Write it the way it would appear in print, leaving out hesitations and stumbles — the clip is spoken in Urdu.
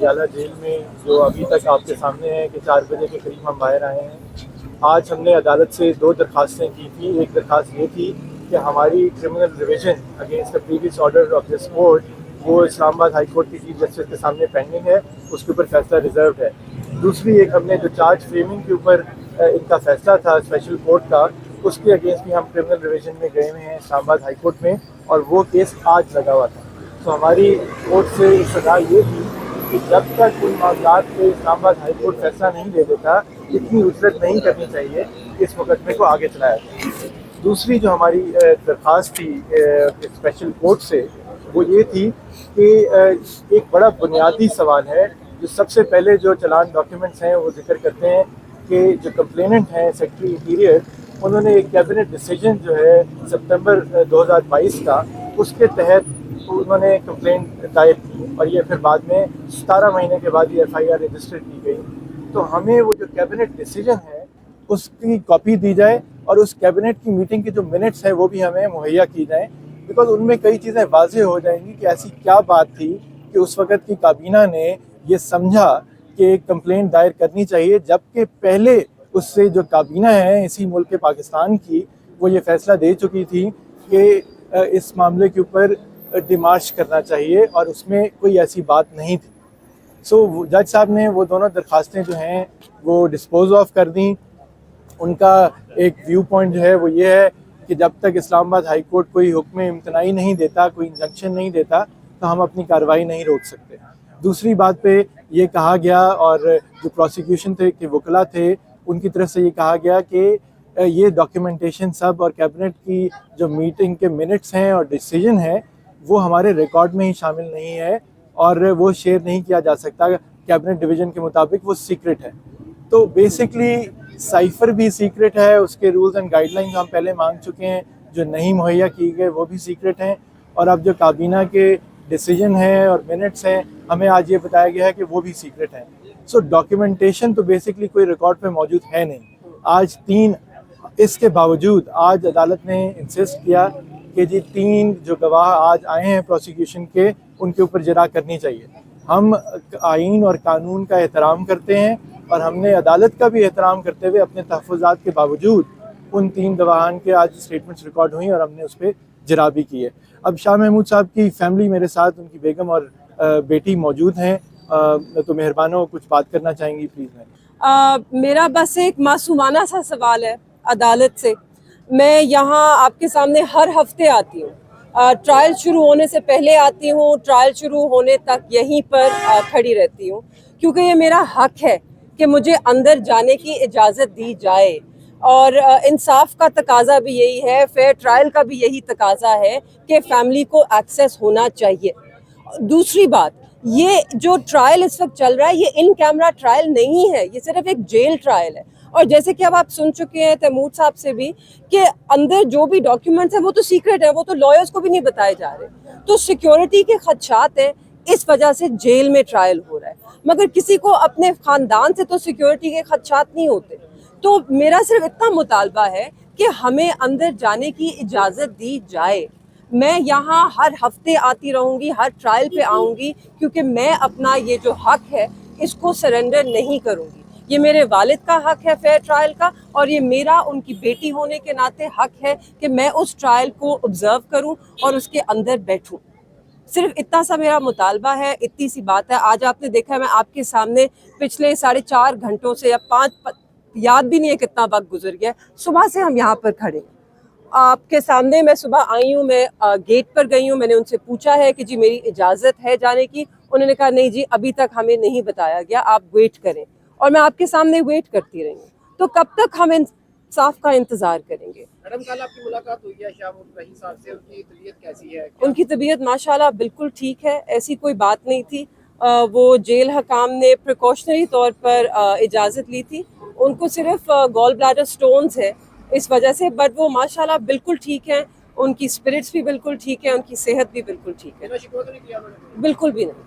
پٹیالہ جیل میں جو ابھی تک آپ کے سامنے ہے کہ 4 بجے کے قریب ہم باہر آئے ہیں. آج ہم نے عدالت سے 2 درخواستیں کی تھیں. ایک درخواست یہ تھی کہ ہماری criminal revision against the previous order of this court وہ اسلام آباد ہائی کورٹ کی چیف جسٹس کے سامنے پینڈنگ ہے, اس کے اوپر فیصلہ ریزروڈ ہے. دوسری ایک ہم نے جو چارج فریمنگ کے اوپر ان کا فیصلہ تھا اسپیشل کورٹ کا, اس کے اگینسٹ بھی ہم کرمنل ریویژن میں گئے ہوئے ہیں اسلام آباد ہائی کورٹ میں, اور وہ کیس آج لگا ہوا تھا. تو ہماری کورٹ سے سزا یہ تھی کہ جب تک ان معاملات پہ اسلام آباد ہائی کورٹ فیصلہ نہیں دے دیتا اتنی اجرت نہیں کرنی چاہیے کہ اس مقدمے کو آگے چلایا جائے. دوسری جو ہماری درخواست تھی اسپیشل کورٹ سے وہ یہ تھی کہ ایک بڑا بنیادی سوال ہے جو سب سے پہلے جو چلان ڈاکیومنٹس ہیں وہ ذکر کرتے ہیں کہ جو کمپلیننٹ ہیں سیکرٹری انٹیریئر, انہوں نے ایک کیبنٹ ڈیسیجن جو ہے سپتمبر 2022 کا, اس کے تحت انہوں نے کمپلینٹ دائر کی اور یہ پھر بعد میں 17 مہینے کے بعد یہ ایف آئی آر رجسٹر کی گئی. تو ہمیں وہ جو کیبنٹ ڈیسیجن ہے اس کی کاپی دی جائے اور اس کیبنٹ کی میٹنگ کے جو منٹس ہیں وہ بھی ہمیں مہیا کی جائیں, بیکاز ان میں کئی چیزیں واضح ہو جائیں گی کہ ایسی کیا بات تھی کہ اس وقت کی کابینہ نے یہ سمجھا کہ ایک کمپلینٹ دائر کرنی چاہیے, جبکہ پہلے اس سے جو کابینہ ہے اسی ملک پاکستان کی وہ یہ فیصلہ دے چکی تھی کہ اس معاملے کے اوپر ڈیمارش کرنا چاہیے اور اس میں کوئی ایسی بات نہیں تھی. سو جج صاحب نے وہ دونوں درخواستیں جو ہیں وہ ڈسپوز آف کر دیں. ان کا ایک ویو پوائنٹ جو ہے وہ یہ ہے کہ جب تک اسلام آباد ہائی کورٹ کوئی حکم امتناعی نہیں دیتا, کوئی انجنکشن نہیں دیتا, تو ہم اپنی کارروائی نہیں روک سکتے. دوسری بات پہ یہ کہا گیا اور جو پروسیکیوشن تھے کہ وکلا تھے ان کی طرف سے یہ کہا گیا کہ یہ ڈاکیومنٹیشن سب اور کیبنٹ کی جو میٹنگ کے منٹس ہیں اور ڈیسیجن ہے وہ ہمارے ریکارڈ میں ہی شامل نہیں ہے اور وہ شیئر نہیں کیا جا سکتا. کیبنٹ ڈویژن کے مطابق وہ سیکرٹ ہے. تو بیسکلی سائفر بھی سیکرٹ ہے, اس کے رولز اینڈ گائیڈ لائنز ہم پہلے مانگ چکے ہیں, جو نہیں مہیا کی گئے وہ بھی سیکرٹ ہیں, اور اب جو کابینہ کے ڈیسیجن ہیں اور منٹس ہیں ہمیں آج یہ بتایا گیا ہے کہ وہ بھی سیکرٹ ہیں. سو ڈاکیومنٹیشن تو بیسکلی کوئی ریکارڈ پہ موجود ہے نہیں. آج اس کے باوجود آج عدالت نے انسسٹ کیا کہ جی 3 جو گواہ آج آئے ہیں پروسیکیوشن کے ان کے اوپر جرا کرنی چاہیے. ہم آئین اور قانون کا احترام کرتے ہیں اور ہم نے عدالت کا بھی احترام کرتے ہوئے اپنے تحفظات کے باوجود ان 3 گواہان کے آج اسٹیٹمنٹس ریکارڈ ہوئیں اور ہم نے اس پہ جرا بھی کی ہے. اب شاہ محمود صاحب کی فیملی میرے ساتھ, ان کی بیگم اور بیٹی موجود ہیں, تو مہربانوں کچھ بات کرنا چاہیں گی پلیز. میرا بس ایک معصومانہ سا سوال ہے عدالت سے. میں یہاں آپ کے سامنے ہر ہفتے آتی ہوں, ٹرائل شروع ہونے سے پہلے آتی ہوں, ٹرائل شروع ہونے تک یہیں پر کھڑی رہتی ہوں, کیونکہ یہ میرا حق ہے کہ مجھے اندر جانے کی اجازت دی جائے. اور انصاف کا تقاضا بھی یہی ہے, فیئر ٹرائل کا بھی یہی تقاضا ہے کہ فیملی کو ایکسیس ہونا چاہیے. دوسری بات, یہ جو ٹرائل اس وقت چل رہا ہے یہ ان کیمرہ ٹرائل نہیں ہے, یہ صرف ایک جیل ٹرائل ہے. اور جیسے کہ اب آپ سن چکے ہیں تیمور صاحب سے بھی کہ اندر جو بھی ڈاکیومنٹس ہیں وہ تو سیکرٹ ہیں, وہ تو لائرز کو بھی نہیں بتائے جا رہے. تو سیکیورٹی کے خدشات ہیں, اس وجہ سے جیل میں ٹرائل ہو رہا ہے. مگر کسی کو اپنے خاندان سے تو سیکیورٹی کے خدشات نہیں ہوتے. تو میرا صرف اتنا مطالبہ ہے کہ ہمیں اندر جانے کی اجازت دی جائے. میں یہاں ہر ہفتے آتی رہوں گی, ہر ٹرائل پہ آؤں گی, کیونکہ میں اپنا یہ جو حق ہے اس کو سرنڈر نہیں کروں گی. یہ میرے والد کا حق ہے فیئر ٹرائل کا, اور یہ میرا ان کی بیٹی ہونے کے ناطے حق ہے کہ میں اس ٹرائل کو آبزرو کروں اور اس کے اندر بیٹھوں. صرف اتنا سا میرا مطالبہ ہے, اتنی سی بات ہے. آج آپ نے دیکھا میں آپ کے سامنے پچھلے 4.5 گھنٹوں سے یا 5 یاد بھی نہیں ہے کتنا وقت گزر گیا, صبح سے ہم یہاں پر کھڑے ہیں آپ کے سامنے. میں صبح آئی ہوں, میں گیٹ پر گئی ہوں, میں نے ان سے پوچھا ہے کہ جی میری اجازت ہے جانے کی. انہوں نے کہا نہیں جی ابھی تک ہمیں نہیں بتایا گیا, آپ ویٹ کریں. اور میں آپ کے سامنے ویٹ کرتی رہی ہوں. تو کب تک ہم انصاف کا انتظار کریں گے؟ میڈم کل آپ کی ملاقات ہوئی ہے شاہ رحیم صاحب سے, ان کی طبیعت کیسی ہے؟ ان کی طبیعت ماشاءاللہ بالکل ٹھیک ہے, ایسی کوئی بات نہیں تھی. وہ جیل حکام نے پریکاشنری طور پر اجازت لی تھی. ان کو صرف گال بلیڈر سٹونز ہے اس وجہ سے, بٹ وہ ماشاءاللہ بالکل ٹھیک ہیں. ان کی اسپرٹس بھی بالکل ٹھیک ہے, ان کی صحت بھی بالکل ٹھیک ہے, بالکل بھی نہیں.